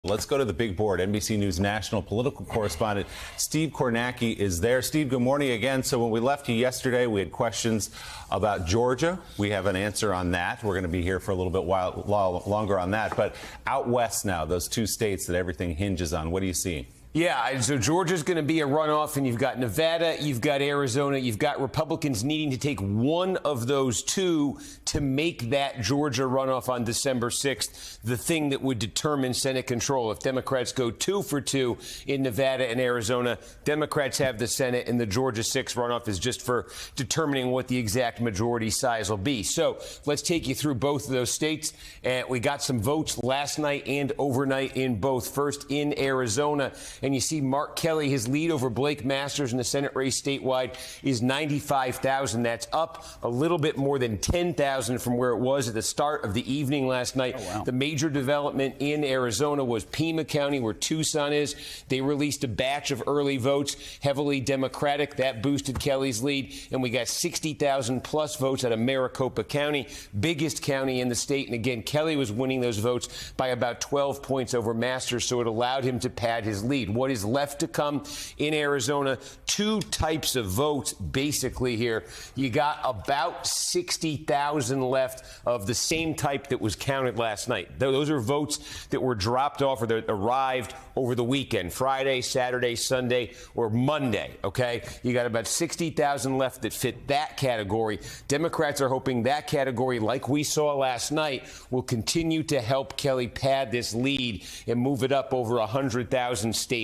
Let's go to the big board. NBC News national political correspondent Steve Kornacki is there. Steve, good morning again. So when we left you yesterday, we had questions about Georgia. We have an answer on that. We're going to be here for a little bit longer on that. But out west now, those two states that everything hinges on, what are you seeing? Yeah, so Georgia's going to be a runoff, and you've got Nevada, you've got Arizona, you've got Republicans needing to take one of those two to make that Georgia runoff on December 6th the thing that would determine Senate control. If Democrats go 2 for 2 in Nevada and Arizona, Democrats have the Senate, and the Georgia 6 runoff is just for determining what the exact majority size will be. So let's take you through both of those states. We got some votes last night and overnight in both. First in Arizona. And you see Mark Kelly, his lead over Blake Masters in the Senate race statewide is 95,000. That's up a little bit more than 10,000 from where it was at the start of the evening last night. Oh, wow. The major development in Arizona was Pima County, where Tucson is. They released a batch of early votes, heavily Democratic. That boosted Kelly's lead. And we got 60,000 plus votes out of Maricopa County, biggest county in the state. And again, Kelly was winning those votes by about 12 points over Masters, so it allowed him to pad his lead. What is left to come in Arizona? Two types of votes, basically, here. You got about 60,000 left of the same type that was counted last night. Those are votes that were dropped off or that arrived over the weekend, Friday, Saturday, Sunday, or Monday, okay? You got about 60,000 left that fit that category. Democrats are hoping that category, like we saw last night, will continue to help Kelly pad this lead and move it up over 100,000 statewide.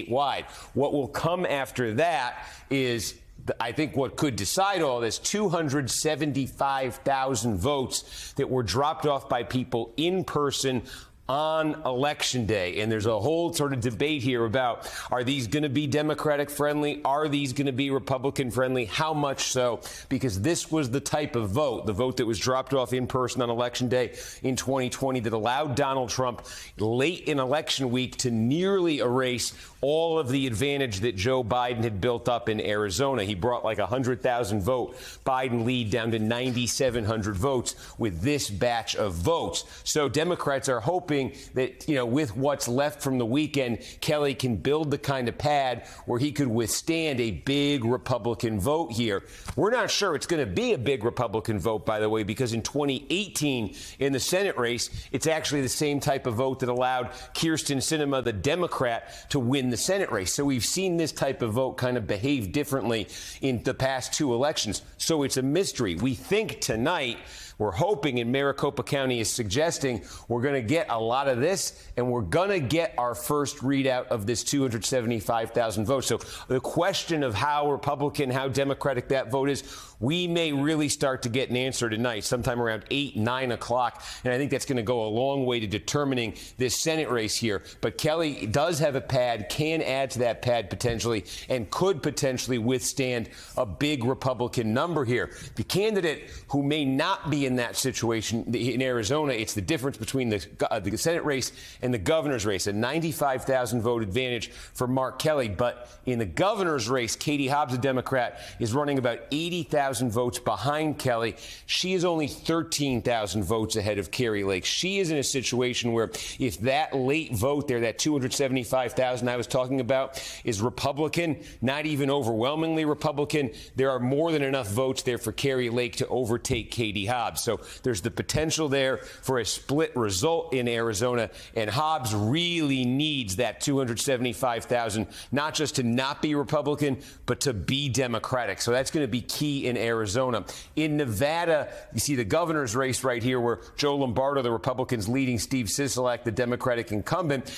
What will come after that is, I think, what could decide all this, 275,000 votes that were dropped off by people in person on Election Day. And there's a whole sort of debate here about, are these going to be Democratic friendly? Are these going to be Republican friendly? How much so? Because this was the type of vote, the vote that was dropped off in person on Election Day in 2020 that allowed Donald Trump late in election week to nearly erase all of the advantage that Joe Biden had built up in Arizona. He brought like 100,000 vote Biden lead down to 9,700 votes with this batch of votes. So Democrats are hoping that, you know, with what's left from the weekend, Kelly can build the kind of pad where he could withstand a big Republican vote here. We're not sure it's going to be a big Republican vote, by the way, because in 2018 in the Senate race, it's actually the same type of vote that allowed Kyrsten Sinema, the Democrat, to win the Senate race. So we've seen this type of vote kind of behave differently in the past two elections. So it's a mystery. We think tonight, we're hoping, and Maricopa County is suggesting, we're going to get a lot of this, and we're going to get our first readout of this 275,000 votes. So the question of how Republican, how Democratic that vote is, we may really start to get an answer tonight, sometime around 8, 9 o'clock. And I think that's going to go a long way to determining this Senate race here. But Kelly does have a pad, can add to that pad potentially, and could potentially withstand a big Republican number here. The candidate who may not be in that situation in Arizona, it's the difference between the Senate race and the governor's race, a 95,000 vote advantage for Mark Kelly. But in the governor's race, Katie Hobbs, a Democrat, is running about 80,000 votes behind Kelly. She is only 13,000 votes ahead of Kari Lake. She is in a situation where if that late vote there, that 275,000 I was talking about, is Republican, not even overwhelmingly Republican, there are more than enough votes there for Kari Lake to overtake Katie Hobbs. So there's the potential there for a split result in Arizona, and Hobbs really needs that 275,000, not just to not be Republican, but to be Democratic. So that's going to be key in Arizona. In Nevada, you see the governor's race right here where Joe Lombardo, the Republicans, leading Steve Sisolak, the Democratic incumbent.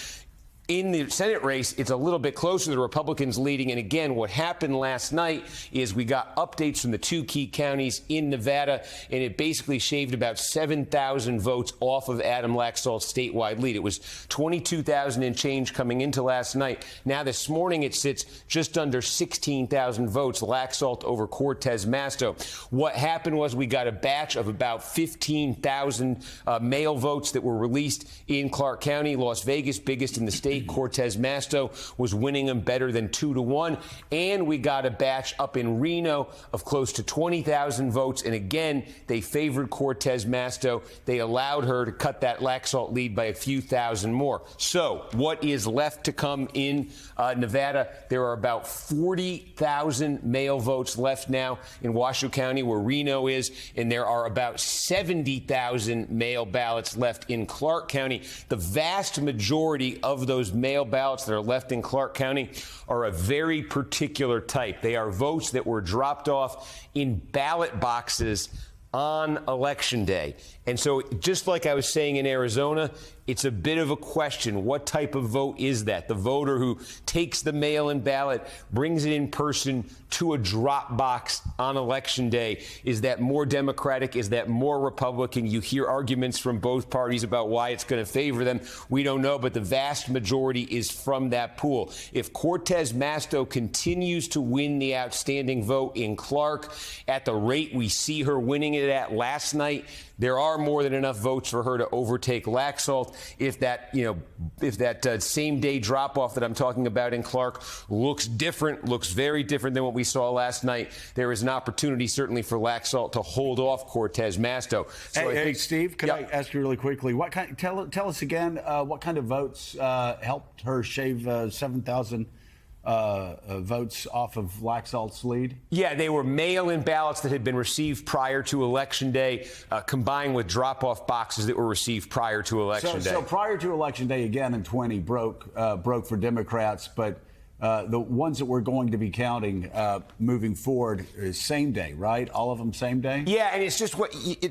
In the Senate race, it's a little bit closer. The Republicans leading. And again, what happened last night is we got updates from the two key counties in Nevada, and it basically shaved about 7,000 votes off of Adam Laxalt's statewide lead. It was 22,000 and change coming into last night. Now this morning, it sits just under 16,000 votes, Laxalt over Cortez Masto. What happened was we got a batch of about 15,000 mail votes that were released in Clark County, Las Vegas, biggest in the state. state. Cortez Masto was winning them better than 2-1. And we got a batch up in Reno of close to 20,000 votes. And again, they favored Cortez Masto. They allowed her to cut that Laxalt lead by a few thousand more. So what is left to come in Nevada? There are about 40,000 mail votes left now in Washoe County, where Reno is, and there are about 70,000 mail ballots left in Clark County. The vast majority of those mail ballots that are left in Clark County are a very particular type. They are votes that were dropped off in ballot boxes on Election Day. And so, just like I was saying in Arizona, it's a bit of a question. What type of vote is that? The voter who takes the mail-in ballot, brings it in person to a drop box on Election Day. Is that more Democratic? Is that more Republican? You hear arguments from both parties about why it's going to favor them. We don't know, but the vast majority is from that pool. If Cortez Masto continues to win the outstanding vote in Clark at the rate we see her winning it at last night, there are more than enough votes for her to overtake Laxalt. If that same day drop off that I'm talking about in Clark looks very different than what we saw last night, there is an opportunity certainly for Laxalt to hold off Cortez Masto. So hey, Steve, can I ask you really quickly? Tell us again what kind of votes helped her shave 7,000 votes off of Laxalt's lead? Yeah, they were mail-in ballots that had been received prior to Election Day, combined with drop-off boxes that were received prior to Election Day. So prior to Election Day, again in 20, broke for Democrats, but the ones that we're going to be counting moving forward is same day, right? All of them same day? Yeah, and it's just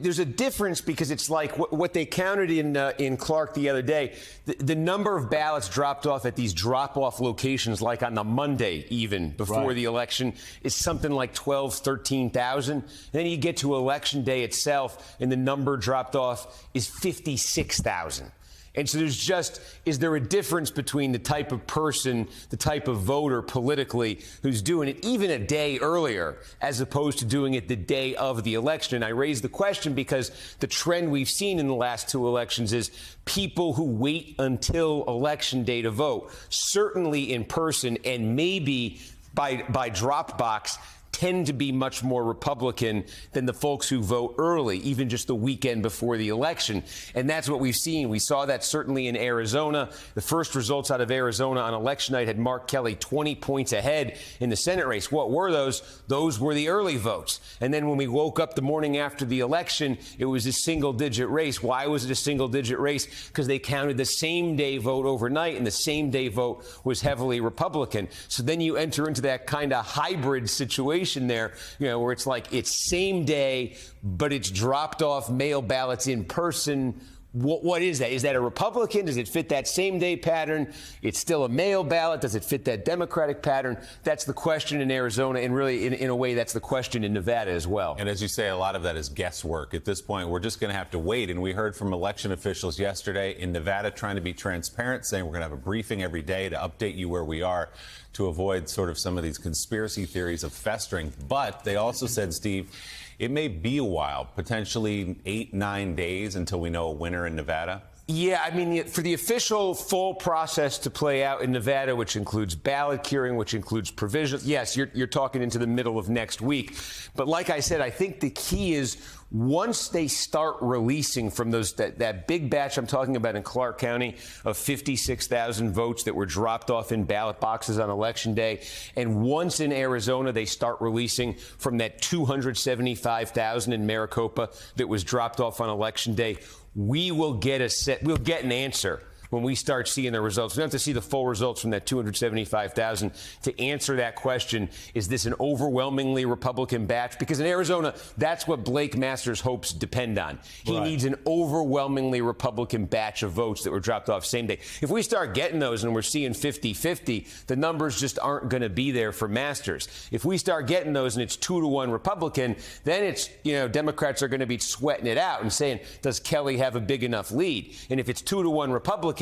there's a difference because it's like what they counted in Clark the other day. The number of ballots dropped off at these drop-off locations, like on the Monday even before the election, is something like 12,000, 13,000. Then you get to Election Day itself, and the number dropped off is 56,000. And so is there a difference between the type of person, the type of voter politically who's doing it even a day earlier as opposed to doing it the day of the election? And I raise the question because the trend we've seen in the last two elections is people who wait until Election Day to vote, certainly in person and maybe by drop box, tend to be much more Republican than the folks who vote early, even just the weekend before the election. And that's what we've seen. We saw that certainly in Arizona. The first results out of Arizona on election night had Mark Kelly 20 points ahead in the Senate race. What were those? Those were the early votes. And then when we woke up the morning after the election, it was a single-digit race. Why was it a single-digit race? Because they counted the same-day vote overnight, and the same-day vote was heavily Republican. So then you enter into that kind of hybrid situation there, where it's like it's same day, but it's dropped off mail ballots in person. What is that? Is that a Republican? Does it fit that same day pattern? It's still a mail ballot. Does it fit that Democratic pattern? That's the question in Arizona, and really, in a way, that's the question in Nevada as well. And as you say, a lot of that is guesswork. At this point, we're just going to have to wait. And we heard from election officials yesterday in Nevada trying to be transparent, saying we're going to have a briefing every day to update you where we are to avoid sort of some of these conspiracy theories of festering. But they also said, Steve, it may be a while, potentially 8-9 days until we know a winner in Nevada. Yeah, I mean, for the official full process to play out in Nevada, which includes ballot curing, which includes provisional, yes, you're talking into the middle of next week. But like I said, I think the key is once they start releasing from that big batch I'm talking about in Clark County of 56,000 votes that were dropped off in ballot boxes on Election Day, and once in Arizona they start releasing from that 275,000 in Maricopa that was dropped off on Election Day, we'll get an answer when we start seeing the results. We don't have to see the full results from that 275,000 to answer that question. Is this an overwhelmingly Republican batch? Because in Arizona, that's what Blake Masters' hopes depend on. He needs an overwhelmingly Republican batch of votes that were dropped off same day. If we start getting those and we're seeing 50-50, the numbers just aren't going to be there for Masters. If we start getting those and it's 2-1 Republican, then it's, Democrats are going to be sweating it out and saying, does Kelly have a big enough lead? And if it's 2-1 Republican,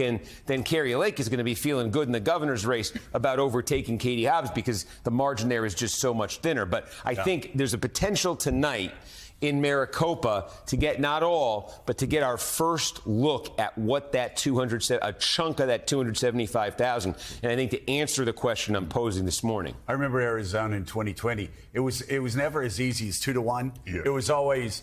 then Kari Lake is going to be feeling good in the governor's race about overtaking Katie Hobbs because the margin there is just so much thinner. But I think there's a potential tonight in Maricopa to get not all, but to get our first look at what that a chunk of that 275,000. And I think to answer the question I'm posing this morning. I remember Arizona in 2020. It was never as easy as 2-1. Yeah. It was always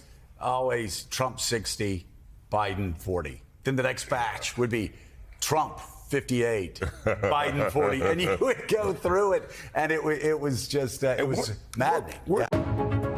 Trump 60, Biden 40. Then the next batch would be Trump 58, Biden 40, and you would go through it, and it was just it was maddening. Yeah.